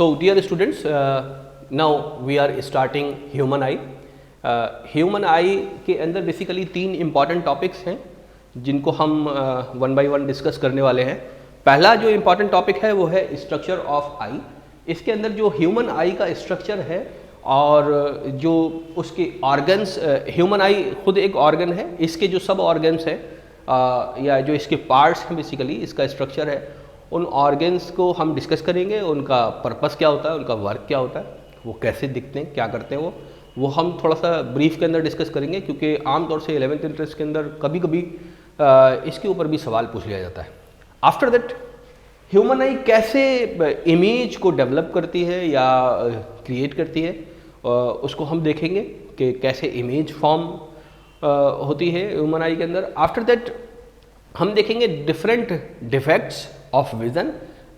So dear students, now we are starting human eye. Human आई के अंदर basically 3 important topics हैं जिनको हम वन बाय वन डिस्कस करने वाले हैं। पहला जो इम्पॉर्टेंट टॉपिक है वो है स्ट्रक्चर ऑफ आई। इसके अंदर जो ह्यूमन आई का स्ट्रक्चर है और जो उसके ऑर्गन्स, ह्यूमन आई खुद एक ऑर्गन है, इसके जो सब ऑर्गन्स हैं या जो इसके पार्ट्स हैं बेसिकली इसका स्ट्रक्चर है, उन ऑर्गन्स को हम डिस्कस करेंगे। उनका पर्पस क्या होता है, उनका वर्क क्या होता है, वो कैसे दिखते हैं, क्या करते हैं वो हम थोड़ा सा ब्रीफ के अंदर डिस्कस करेंगे, क्योंकि आमतौर से 11th इंट्रेंस के अंदर कभी कभी इसके ऊपर भी सवाल पूछ लिया जाता है। आफ्टर दैट ह्यूमन आई कैसे इमेज को डेवलप करती है या क्रिएट करती है, उसको हम देखेंगे कि कैसे इमेज फॉर्म होती है ह्यूमन आई के अंदर। आफ्टर दैट हम देखेंगे different defects of vision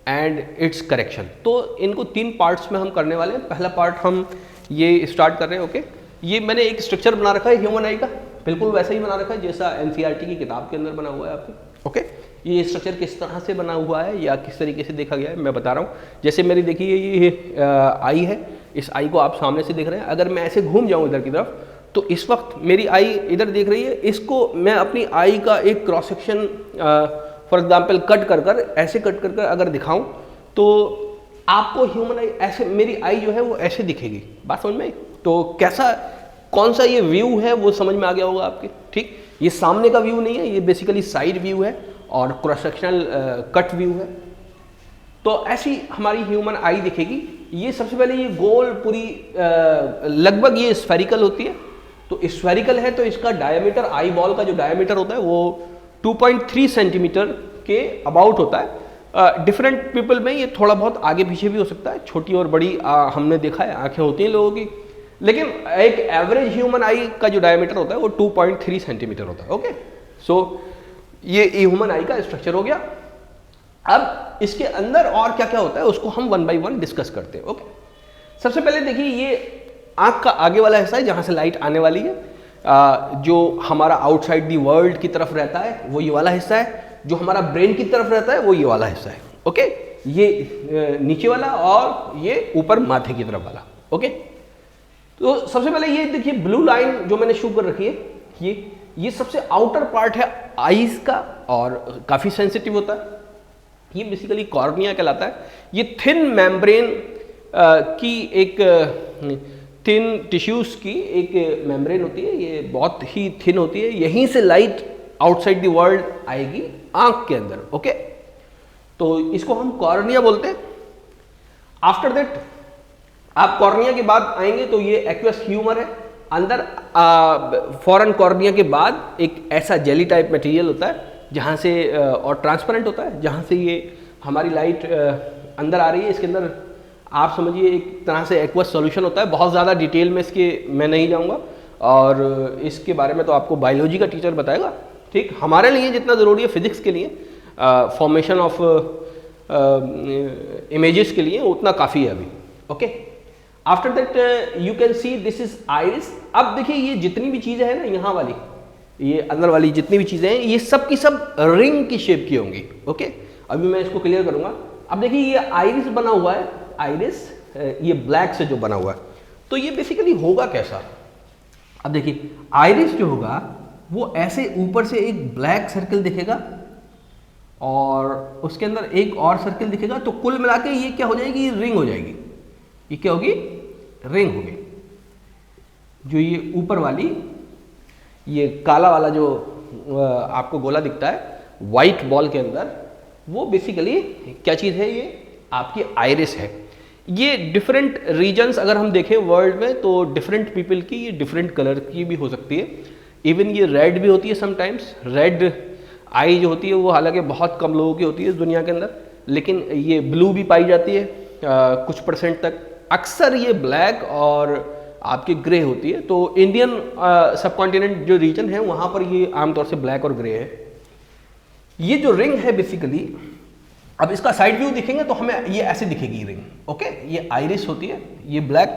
and it's correction. तो इनको 3 पार्ट्स में हम करने वाले हैं। पहला पार्ट हम ये स्टार्ट कर रहे हैं। ओके, ये मैंने एक स्ट्रक्चर बना रखा है ह्यूमन आई का, बिल्कुल वैसा ही बना रखा है जैसा एनसीईआरटी की किताब के अंदर बना हुआ है आपके। ओके, ये स्ट्रक्चर किस तरह से बना हुआ है या किस तरीके से देखा गया है मैं बता रहा हूँ। जैसे मेरी देखिए ये आई है, इस आई को आप सामने से देख रहे हैं। अगर मैं ऐसे घूम जाऊँ इधर की तरफ तो इस वक्त मेरी आई इधर देख रही है। इसको मैं अपनी आई का एक cross section for example cut कर ऐसे कट कर अगर दिखाऊं तो आपको ह्यूमन आई ऐसे, मेरी आई जो है वो ऐसे दिखेगी। बात समझ में? तो कैसा, कौन सा ये व्यू है वो समझ में आ गया होगा आपके। ठीक, ये सामने का व्यू नहीं है, ये बेसिकली साइड व्यू है और क्रॉस सेक्शनल कट व्यू है। तो ऐसी हमारी ह्यूमन आई दिखेगी। ये सबसे पहले ये गोल पूरी लगभग ये स्फेरिकल होती है। तो स्फेरिकल है तो इसका डायमीटर, आई बॉल का जो डायमीटर होता है वो 2.3 सेंटीमीटर के अबाउट होता है। डिफरेंट पीपल में ये थोड़ा बहुत आगे पीछे भी हो सकता है, छोटी और बड़ी हमने देखा है आंखें होती हैं लोगों की, लेकिन एक एवरेज ह्यूमन आई का जो डायमीटर होता है वो 2.3 सेंटीमीटर होता है। ओके, सो ये ह्यूमन आई का स्ट्रक्चर हो गया। अब इसके अंदर और क्या क्या होता है उसको हम वन बाय वन डिस्कस करते हैं। ओके, सबसे पहले देखिए ये आंख का आगे वाला हिस्सा है जहां से लाइट आने वाली है, जो हमारा आउटसाइड दी वर्ल्ड की तरफ रहता है वो ये वाला हिस्सा है। जो हमारा ब्रेन की तरफ रहता है वो ये वाला हिस्सा है। ओके, ये नीचे वाला और ये ऊपर माथे की तरफ वाला। ओके, तो सबसे पहले ये देखिए ब्लू लाइन जो मैंने शो कर रखी है, ये सबसे आउटर पार्ट है आईज का और काफी सेंसिटिव होता है। ये बेसिकली कॉर्निया कहलाता है। ये थिन मेम्ब्रेन की एक थिन टिश्यूज की एक मेम्ब्रेन होती है, ये बहुत ही थिन होती है। यहीं से लाइट आउटसाइड द वर्ल्ड आएगी आंख के अंदर। ओके, तो इसको हम कॉर्निया बोलते हैं। आफ्टर दैट आप कॉर्निया के बाद आएंगे तो ये एक्वस ह्यूमर है। अंदर फॉरन कॉर्निया के बाद एक ऐसा जेली टाइप मटेरियल होता है जहां से और ट्रांसपेरेंट होता है, जहां से ये हमारी लाइट अंदर आ रही है। इसके अंदर आप समझिए एक तरह से एक्वस सॉल्यूशन होता है। बहुत ज़्यादा डिटेल में इसके मैं नहीं जाऊंगा और इसके बारे में तो आपको बायोलॉजी का टीचर बताएगा। ठीक, हमारे लिए जितना ज़रूरी है फिजिक्स के लिए, फॉर्मेशन ऑफ इमेजेस के लिए उतना काफ़ी है अभी। Okay, after that you can see this is iris. अब देखिए ये जितनी भी चीज़ें हैं ना, यहाँ वाली ये अंदर वाली जितनी भी चीज़ें हैं ये सब की सब रिंग की शेप की होंगी। ओके, अभी मैं इसको क्लियर करूँगा। अब देखिए ये आइरिस बना हुआ है, आइरिस ये ब्लैक से जो बना हुआ है, तो ये बेसिकली होगा कैसा। अब देखिए आइरिस जो होगा वो ऐसे ऊपर से एक ब्लैक सर्कल दिखेगा और उसके अंदर एक और सर्कल दिखेगा, तो कुल मिला के ये क्या हो जाएगी, रिंग हो जाएगी। ये क्या होगी, रिंग होगी। जो ये ऊपर वाली ये काला वाला जो आपको गोला दिखता है व्हाइट बॉल के अंदर, वो बेसिकली क्या चीज़ है, ये आपकी आइरिस है। ये डिफरेंट रीजन्स अगर हम देखें वर्ल्ड में तो डिफरेंट पीपल की ये डिफरेंट कलर की भी हो सकती है। इवन ये रेड भी होती है समटाइम्स। रेड आई जो होती है वो हालांकि बहुत कम लोगों की होती है इस दुनिया के अंदर, लेकिन ये ब्लू भी पाई जाती है कुछ परसेंट तक। अक्सर ये ब्लैक और आपकी ग्रे होती है। तो इंडियन सबकॉन्टिनेंट जो रीजन है वहाँ पर ये आमतौर से ब्लैक और ग्रे है। ये जो रिंग है बेसिकली, अब इसका साइड व्यू दिखेंगे तो हमें ये ऐसे दिखेगी रिंग। ओके, ये आइरिस होती है, ये ब्लैक।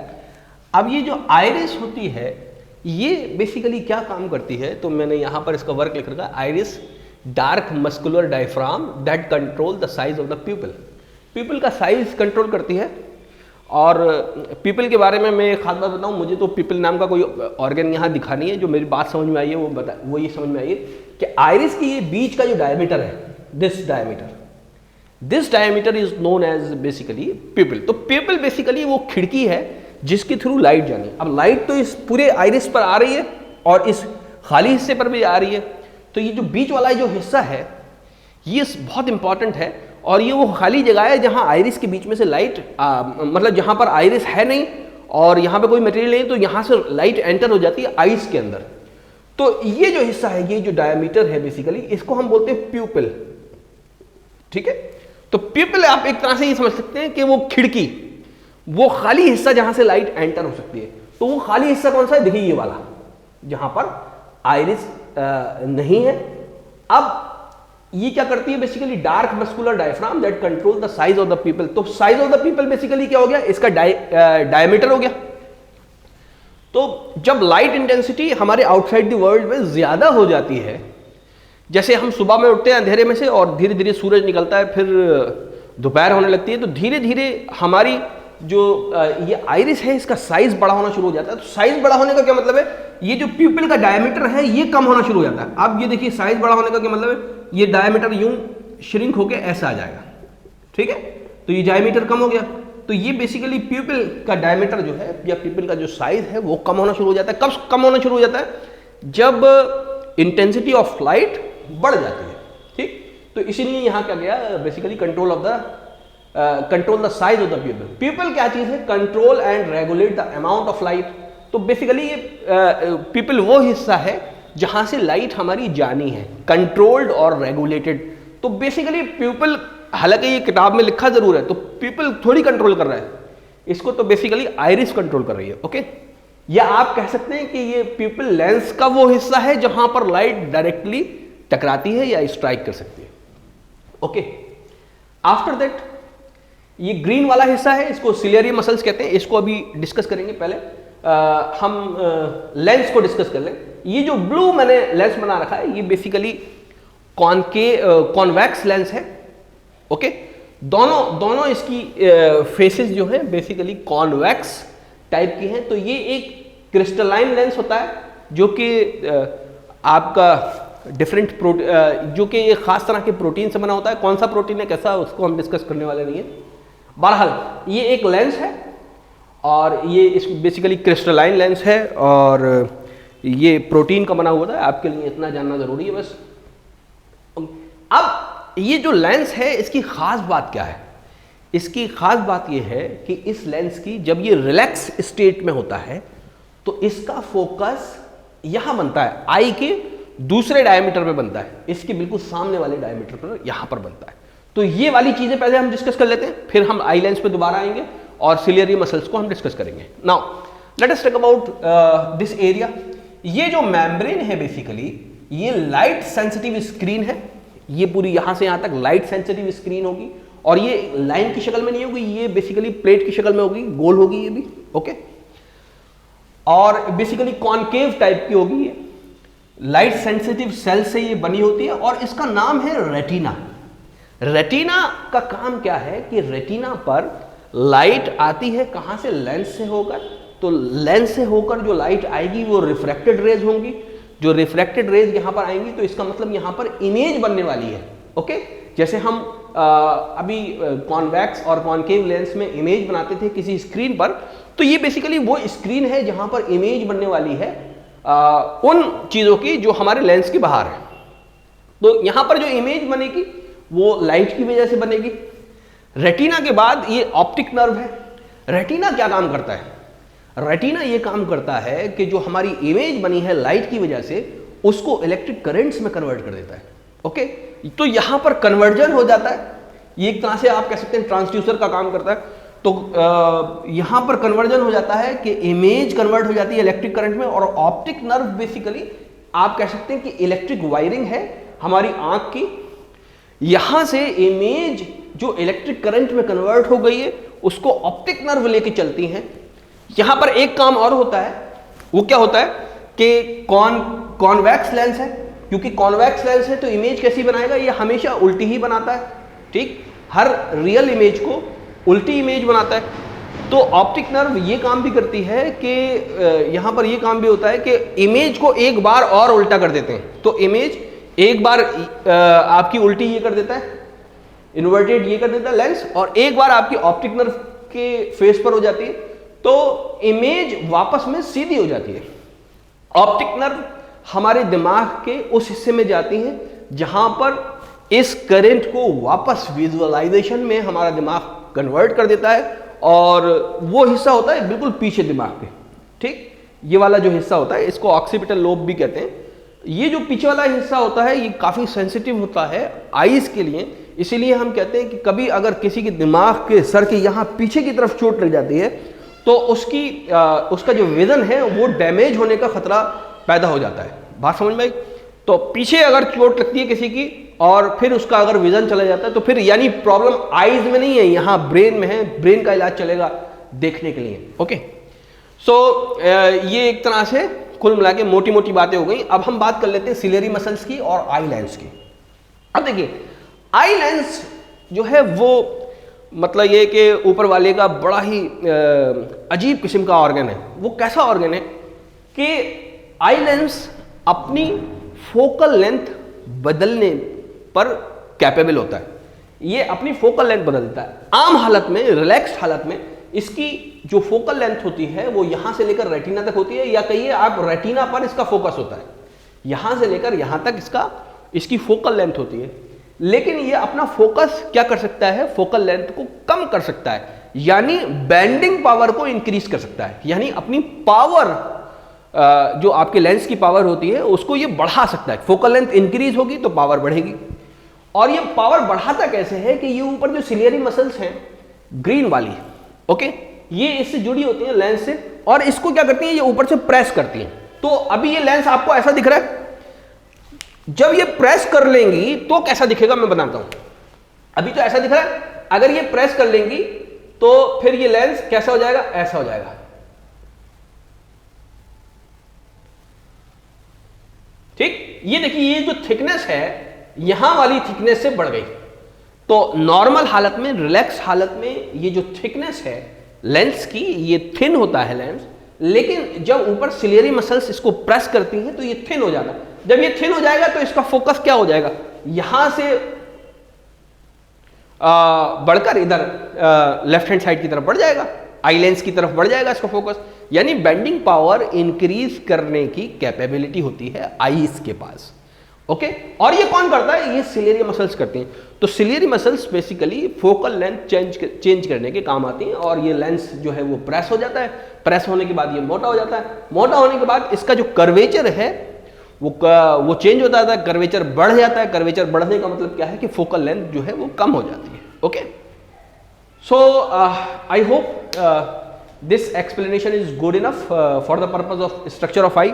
अब ये जो आइरिस होती है ये बेसिकली क्या काम करती है, तो मैंने यहाँ पर इसका वर्क लिख रखा है, iris dark muscular diaphragm that control the size of the प्यूपिल। प्यूपिल का साइज कंट्रोल करती है। और पीपल के बारे में मैं एक खास बात बताऊं, मुझे तो पीपल नाम का कोई ऑर्गन यहाँ दिखा नहीं है। जो मेरी बात समझ में आई है वो ये समझ में आई है कि आइरिस की ये बीच का जो डायमीटर है, this diameter is known as basically pupil. तो पीपल बेसिकली वो खिड़की है जिसके थ्रू लाइट जानी। अब लाइट तो इस पूरे आइरिस पर आ रही है और इस खाली हिस्से पर भी आ रही है। तो ये जो बीच वाला जो हिस्सा है ये बहुत इंपॉर्टेंट है, और ये वो खाली जगह है जहां आइरिस के बीच में से लाइट मतलब जहां पर आइरिस है नहीं और यहां पे कोई मटेरियल नहीं, तो यहां से लाइट एंटर हो जाती है आइस के अंदर। तो ये जो हिस्सा है, ये जो डायमीटर है बेसिकली, इसको हम बोलते हैं प्यूपिल। ठीक है, तो प्यूपिल आप एक तरह से ये समझ सकते हैं कि वो खिड़की, वो खाली हिस्सा जहां से लाइट एंटर हो सकती है। तो वो खाली हिस्सा कौन सा है? देखिए ये वाला, जहां पर आइरिस नहीं है। अब ये क्या करती है basically? Dark muscular diaphragm that control the size of the pupil. तो size of the pupil basically क्या हो गया? इसका डायमीटर हो गया। तो जब लाइट इंटेंसिटी हमारे आउटसाइड द वर्ल्ड में ज्यादा हो जाती है, जैसे हम सुबह में उठते हैं अंधेरे में से और धीरे धीरे सूरज निकलता है, फिर दोपहर होने लगती है, तो धीरे धीरे हमारी जो ये आइरिस है इसका साइज बड़ा होना शुरू हो जाता है। तो साइज बड़ा होने का क्या मतलब है? ये जो प्यूपिल का डायमीटर है ये कम होना शुरू हो जाता है। अब ये देखिए, साइज बड़ा होने का क्या मतलब है? ये डायमीटर यूं श्रिंक होके ऐसा आ जाएगा। ठीक है, तो ये डायमीटर कम हो गया। तो ये बेसिकली प्यूपिल का डायमीटर जो है या प्यूपिल का जो साइज है वो कम होना शुरू हो जाता है। कब कम होना शुरू हो जाता है? जब इंटेंसिटी ऑफ लाइट बढ़ जाती है। ठीक, तो इसीलिए यहां क्या गया basically control the size of the प्यूपिल। प्यूपिल क्या चीज है? Control and regulate the amount of light. तो बेसिकली ये प्यूपिल वो हिस्सा है जहां से लाइट हमारी जानी है, कंट्रोल्ड और रेगुलेटेड। तो बेसिकली प्यूपिल, हालांकि ये किताब में लिखा जरूर है, तो प्यूपिल थोड़ी कंट्रोल कर रहा है इसको, तो बेसिकली आइरिस कंट्रोल कर रही है। ओके, या आप कह सकते हैं कि ये प्यूपिल लेंस का वो हिस्सा है जहां पर लाइट डायरेक्टली टकराती है या स्ट्राइक कर सकती है। ओके, आफ्टर दैट ये ग्रीन वाला हिस्सा है, इसको सिलियरी मसल्स कहते हैं। इसको अभी डिस्कस करेंगे। पहले हम लेंस को डिस्कस कर लें। ये जो ब्लू मैंने लेंस बना रखा है ये बेसिकली कॉन्वेक्स लेंस है। ओके, दोनों इसकी फेसेस जो है बेसिकली कॉन्वेक्स टाइप की हैं। तो ये एक क्रिस्टलाइन लेंस होता है जो कि आपका डिफरेंट जो कि एक खास तरह के प्रोटीन से बना होता है। कौन सा प्रोटीन है, कैसा, उसको हम डिस्कस करने वाले नहीं है। बहरहाल ये एक लेंस है और ये इस बेसिकली क्रिस्टलाइन लेंस है और ये प्रोटीन का बना हुआ था। आपके लिए इतना जानना जरूरी है बस। अब ये जो लेंस है इसकी खास बात क्या है? इसकी खास बात ये है कि इस लेंस की जब ये रिलैक्स स्टेट में होता है तो इसका फोकस यहां बनता है, आई के दूसरे डायमीटर पे बनता है, इसके बिल्कुल सामने वाले डायमीटर पर यहां पर बनता है। तो ये वाली चीजें पहले हम डिस्कस कर लेते हैं, फिर हम आई लेंस पे दोबारा आएंगे और सिलियरी मसल्स को हम डिस्कस करेंगे। Now let us talk about this area. ये जो मेम्ब्रेन है बेसिकली ये लाइट सेंसिटिव स्क्रीन है। ये पूरी यहां से यहां तक लाइट सेंसिटिव स्क्रीन होगी और ये लाइन की शक्ल में नहीं होगी, ये बेसिकली प्लेट की शक्ल में होगी, गोल होगी ये भी। ओके, और बेसिकली कॉनकेव टाइप की होगी। ये लाइट सेंसिटिव सेल से ये बनी होती है और इसका नाम है रेटिना। रेटिना का काम क्या है कि रेटिना पर लाइट आती है कहां से? लेंस से होकर। तो लेंस से होकर जो लाइट आएगी वो रिफ्रैक्टेड रेज होंगी। जो रिफ्रैक्टेड रेज यहां पर आएंगी तो इसका मतलब यहां पर इमेज बनने वाली है। ओके, जैसे हम अभी कॉन्वेक्स और कॉनकेव लेंस में इमेज बनाते थे किसी स्क्रीन पर, तो ये बेसिकली वो स्क्रीन है जहां पर इमेज बनने वाली है उन चीजों की जो हमारे लेंस के बाहर है। तो यहां पर जो इमेज बनेगी वो लाइट की वजह से बनेगी। रेटिना के बाद ये ऑप्टिक नर्व है। रेटिना क्या काम करता है? रेटिना ये काम करता है कि जो हमारी इमेज बनी है लाइट की वजह से उसको इलेक्ट्रिक करंट्स में कन्वर्ट कर देता है। ओके, तो यहां पर कन्वर्जन हो जाता है। ये एक तरह से आप कह सकते हैं ट्रांसड्यूसर का काम करता है। तो यहां पर कन्वर्जन हो जाता है कि इमेज कन्वर्ट हो जाती है इलेक्ट्रिक करंट में। और ऑप्टिक नर्व बेसिकली आप कह सकते हैं कि इलेक्ट्रिक वायरिंग है हमारी आंख की। यहां से इमेज जो इलेक्ट्रिक करंट में कन्वर्ट हो गई है उसको ऑप्टिक नर्व लेके चलती हैं। यहां पर एक काम और होता है, वो क्या होता है कि कॉन्वेक्स लेंस है। क्योंकि कॉन्वेक्स लेंस है तो इमेज कैसी बनाएगा? ये हमेशा उल्टी ही बनाता है। ठीक, हर रियल इमेज को उल्टी इमेज बनाता है। तो ऑप्टिक नर्व ये काम भी करती है कि यहाँ पर ये काम भी होता है कि इमेज को एक बार और उल्टा कर देते हैं। तो इमेज एक बार आपकी उल्टी ये कर देता है, इन्वर्टेड ये कर देता है लेंस, और एक बार आपकी ऑप्टिक नर्व के फेस पर हो जाती है तो इमेज वापस में सीधी हो जाती है। ऑप्टिक नर्व हमारे दिमाग के उस हिस्से में जाती हैं जहां पर इस करंट को वापस विजुअलाइजेशन में हमारा दिमाग कन्वर्ट कर देता है, और वो हिस्सा होता है बिल्कुल पीछे दिमाग के। ठीक, ये वाला जो हिस्सा होता है इसको ऑक्सीपिटल लोब भी कहते हैं। ये जो पीछे वाला हिस्सा होता है ये काफी सेंसिटिव होता है आईज के लिए, इसीलिए हम कहते हैं कि कभी अगर किसी के दिमाग के सर के यहाँ पीछे की तरफ चोट लग जाती है तो उसका जो विजन है वो डैमेज होने का खतरा पैदा हो जाता है। बात समझ में आई? तो पीछे अगर चोट लगती है किसी की और फिर उसका अगर विजन चला जाता है तो फिर यानी प्रॉब्लम आईज में नहीं है, यहाँ ब्रेन में है, ब्रेन का इलाज चलेगा देखने के लिए। ओके, सो ये एक तरह से कुल मिला के मोटी मोटी बातें हो गई। अब हम बात कर लेते हैं सिलियरी मसल्स की और आई लेंस की। अब देखिए, आई लेंस जो है वो मतलब ये कि ऊपर वाले का बड़ा ही अजीब किस्म का ऑर्गन है। वो कैसा ऑर्गन है कि आई लेंस अपनी फोकल लेंथ बदलने पर कैपेबल होता है। ये अपनी फोकल लेंथ बदलता है। आम हालत में, रिलैक्स्ड हालत में इसकी जो फोकल लेंथ होती है वो यहां से लेकर रेटिना तक होती है, या कहिए आप रेटिना पर इसका फोकस होता है, यहां से लेकर यहां तक इसकी फोकल लेंथ होती है। लेकिन ये अपना फोकस क्या कर सकता है, फोकल लेंथ को कम कर सकता है, यानी बेंडिंग पावर को इंक्रीज कर सकता है, यानी अपनी पावर जो आपके लेंस की पावर होती है उसको ये बढ़ा सकता है। फोकल लेंथ इंक्रीज होगी तो पावर बढ़ेगी। और ये पावर बढ़ाता कैसे है कि ये ऊपर जो सिलियरी मसल्स हैं ग्रीन वाली, ओके, ये इससे जुड़ी होती हैं लेंस से, और इसको क्या करती हैं, ये ऊपर से प्रेस करती हैं। तो अभी ये लेंस आपको ऐसा दिख रहा है, जब ये प्रेस कर लेंगी तो कैसा दिखेगा मैं बताता हूं। अभी तो ऐसा दिख रहा है, अगर ये प्रेस कर लेंगी तो फिर ये लेंस कैसा हो जाएगा, ऐसा हो जाएगा। ठीक, ये देखिए, ये जो थिकनेस है यहां वाली थिकनेस से बढ़ गई। तो नॉर्मल हालत में, रिलैक्स हालत में ये जो थिकनेस है लेंस की, ये थिन होता है लेंस, लेकिन जब ऊपर सिलियरी मसल्स इसको प्रेस करती हैं तो ये थिन हो जाता है। जब ये थिन हो जाएगा तो इसका फोकस क्या हो जाएगा, यहां से बढ़कर इधर लेफ्ट हैंड साइड की तरफ बढ़ जाएगा, आई लेंस की तरफ बढ़ जाएगा इसका फोकस, यानी बेंडिंग पावर इंक्रीज करने की कैपेबिलिटी होती है आईज के पास। ओके, और ये कौन करता है, ये सिलियरी मसल्स करती हैं। तो ciliary muscles basically focal length change करने के काम आती हैं, और ये लेंस जो है वो प्रेस हो जाता है। प्रेस होने के बाद ये मोटा हो जाता है। मोटा होने के बाद इसका जो कर्वेचर है वो चेंज होता है, कर्वेचर बढ़ जाता है। कर्वेचर बढ़ने का मतलब क्या है कि फोकल लेंथ जो है वो कम हो जाती है। Okay, so I hope this explanation is good enough for the purpose of structure of eye.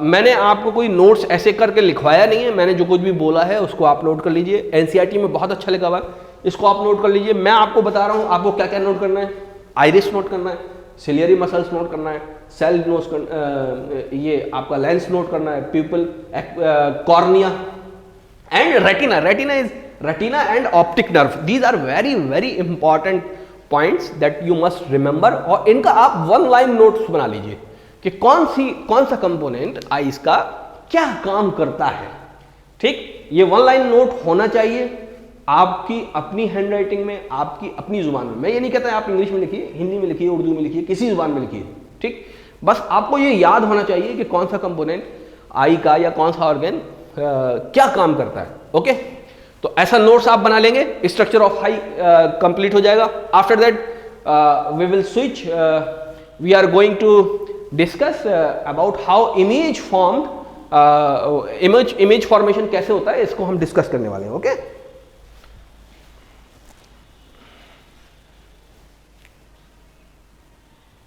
मैंने आपको कोई नोट्स ऐसे करके लिखवाया नहीं है, मैंने जो कुछ भी बोला है उसको आप नोट कर लीजिए। एनसीईआरटी में बहुत अच्छा लिखा हुआ है, इसको आप नोट कर लीजिए। मैं आपको बता रहा हूँ आपको क्या क्या नोट करना है। आइरिस नोट करना है, सिलियरी मसल्स नोट करना है, सेल नोट ये आपका लेंस नोट करना है, pupil, cornea and retina. Retina and optic nerve, these are very very important points that you must remember. और इनका आप वन लाइन नोट्स बना लीजिए कि कौन सा कंपोनेंट आईज का क्या काम करता है। ठीक, ये वन लाइन नोट होना चाहिए आपकी अपनी हैंडराइटिंग में, आपकी अपनी जुबान में। मैं ये नहीं कहता आप इंग्लिश में लिखिए, हिंदी में लिखिए, उर्दू में लिखिए, किसी जुबान में लिखिए। ठीक, बस आपको ये याद होना चाहिए कि कौन सा कंपोनेंट आई का या कौन सा ऑर्गन क्या काम करता है। ओके, तो ऐसा नोट्स आप बना लेंगे, स्ट्रक्चर ऑफ आई कंप्लीट हो जाएगा। After that we will switch, we are going to discuss about how image formation कैसे होता है, इसको हम डिस्कस करने वाले हैं। ओके।